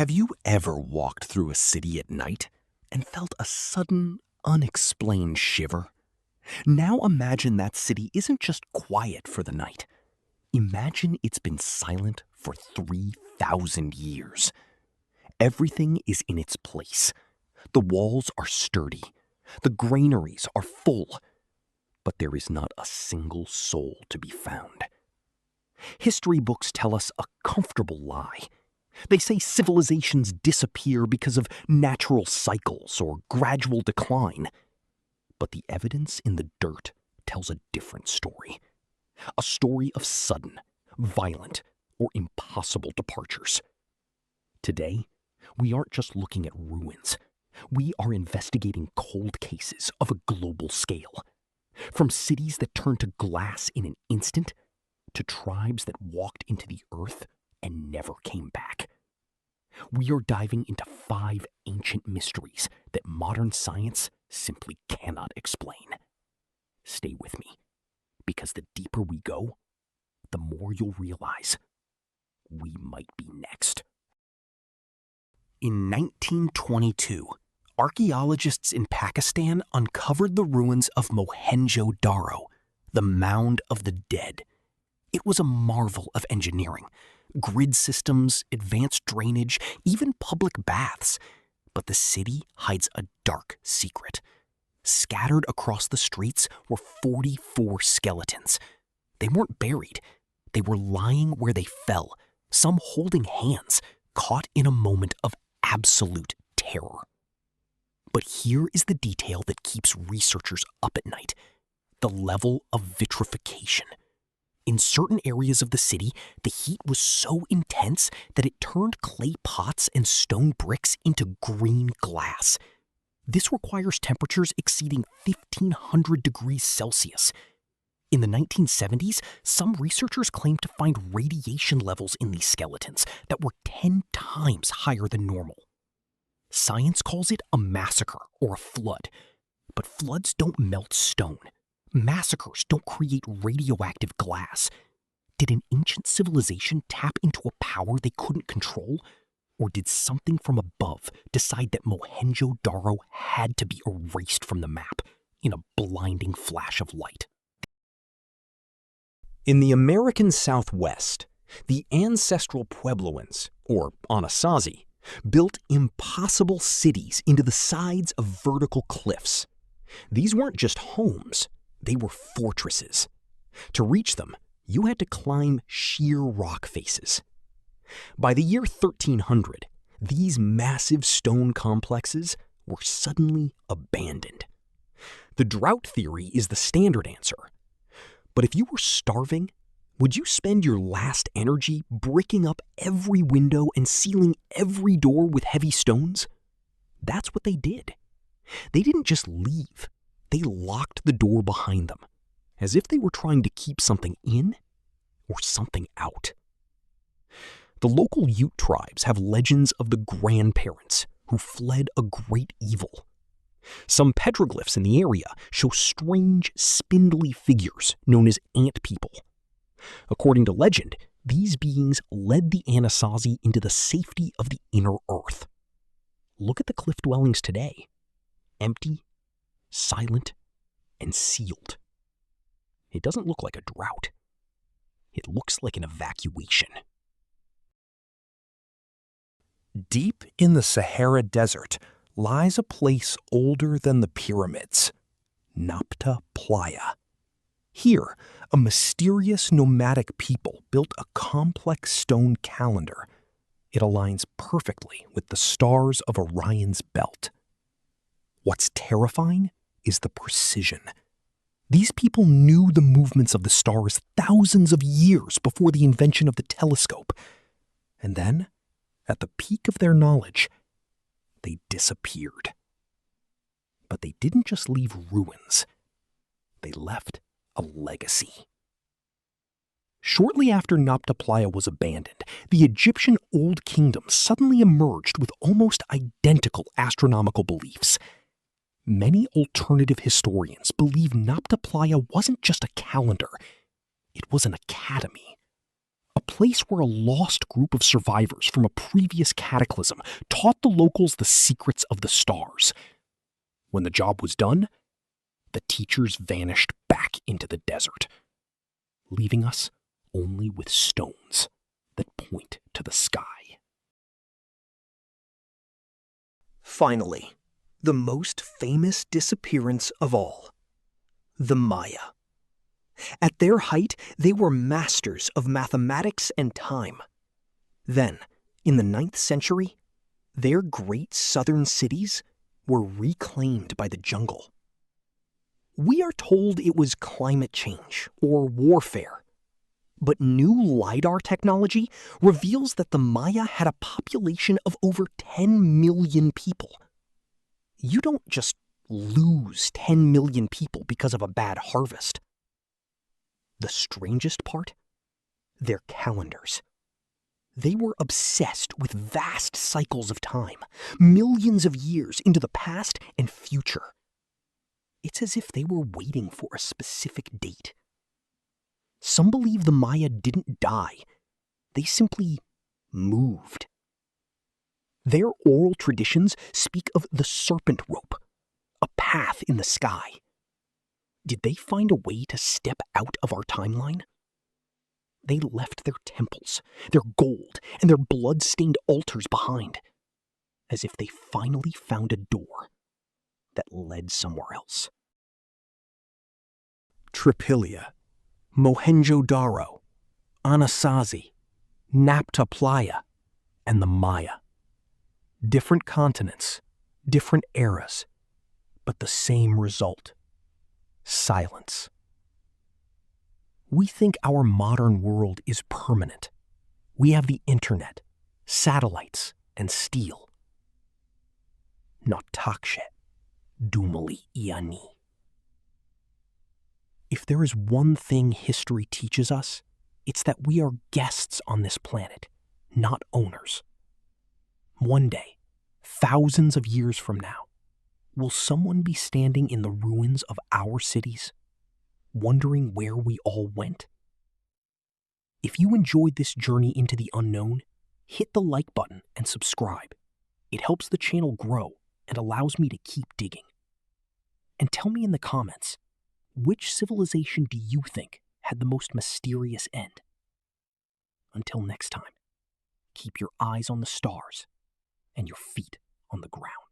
Have you ever walked through a city at night and felt a sudden, unexplained shiver? Now imagine that city isn't just quiet for the night. Imagine it's been silent for 3,000 years. Everything is in its place. The walls are sturdy. The granaries are full. But there is not a single soul to be found. History books tell us a comfortable lie. They say civilizations disappear because of natural cycles or gradual decline. But the evidence in the dirt tells a different story. A story of sudden, violent, or impossible departures. Today, we aren't just looking at ruins. We are investigating cold cases of a global scale. From cities that turned to glass in an instant, to tribes that walked into the earth and never came back. We are diving into 5 ancient mysteries that modern science simply cannot explain. Stay with me, because the deeper we go, the more you'll realize we might be next. In 1922, archaeologists in Pakistan uncovered the ruins of Mohenjo-Daro, the Mound of the Dead. It was a marvel of engineering. Grid systems, advanced drainage, even public baths. But the city hides a dark secret. Scattered across the streets were 44 skeletons. They weren't buried. They were lying where they fell, some holding hands, caught in a moment of absolute terror. But here is the detail that keeps researchers up at night: the level of vitrification. In certain areas of the city, the heat was so intense that it turned clay pots and stone bricks into green glass. This requires temperatures exceeding 1,500 degrees Celsius. In the 1970s, some researchers claimed to find radiation levels in these skeletons that were 10 times higher than normal. Science calls it a massacre or a flood, but floods don't melt stone. Massacres don't create radioactive glass. Did an ancient civilization tap into a power they couldn't control? Or did something from above decide that Mohenjo-Daro had to be erased from the map in a blinding flash of light? In the American Southwest, the ancestral Puebloans, or Anasazi, built impossible cities into the sides of vertical cliffs. These weren't just homes. They were fortresses. To reach them, you had to climb sheer rock faces. By the year 1300, these massive stone complexes were suddenly abandoned. The drought theory is the standard answer. But if you were starving, would you spend your last energy bricking up every window and sealing every door with heavy stones? That's what they did. They didn't just leave. They locked the door behind them, as if they were trying to keep something in or something out. The local Ute tribes have legends of the grandparents who fled a great evil. Some petroglyphs in the area show strange, spindly figures known as ant people. According to legend, these beings led the Anasazi into the safety of the inner earth. Look at the cliff dwellings today. Empty, silent, and sealed. It doesn't look like a drought. It looks like an evacuation. Deep in the Sahara Desert lies a place older than the pyramids, Nabta Playa. Here, a mysterious nomadic people built a complex stone calendar. It aligns perfectly with the stars of Orion's belt. What's terrifying is the precision. These people knew the movements of the stars thousands of years before the invention of the telescope. And then, at the peak of their knowledge, they disappeared. But they didn't just leave ruins. They left a legacy. Shortly after Nabta Playa was abandoned, the Egyptian Old Kingdom suddenly emerged with almost identical astronomical beliefs. Many alternative historians believe Nabta Playa wasn't just a calendar, it was an academy. a place where a lost group of survivors from a previous cataclysm taught the locals the secrets of the stars. When the job was done, the teachers vanished back into the desert, leaving us only with stones that point to the sky. Finally, the most famous disappearance of all, the Maya. At their height, they were masters of mathematics and time. Then, in the 9th century, their great southern cities were reclaimed by the jungle. We are told it was climate change or warfare, but new LiDAR technology reveals that the Maya had a population of over 10 million people. You don't just lose 10 million people because of a bad harvest. The strangest part? Their calendars. They were obsessed with vast cycles of time, millions of years into the past and future. It's as if they were waiting for a specific date. Some believe the Maya didn't die. They simply moved. Their oral traditions speak of the serpent rope, a path in the sky. Did they find a way to step out of our timeline? They left their temples, their gold, and their blood-stained altars behind, as if they finally found a door that led somewhere else. Tripilia, Mohenjo-Daro, Anasazi, Nabta Playa, and the Maya. Different continents, different eras, but the same result: silence. We think our modern world is permanent. We have the internet, satellites, and steel. Untouched, dumali iani. If there is one thing history teaches us, it's that we are guests on this planet, not owners. One day, thousands of years from now, will someone be standing in the ruins of our cities, wondering where we all went? If you enjoyed this journey into the unknown, hit the like button and subscribe. It helps the channel grow and allows me to keep digging. And tell me in the comments, which civilization do you think had the most mysterious end? Until next time, keep your eyes on the stars and your feet on the ground.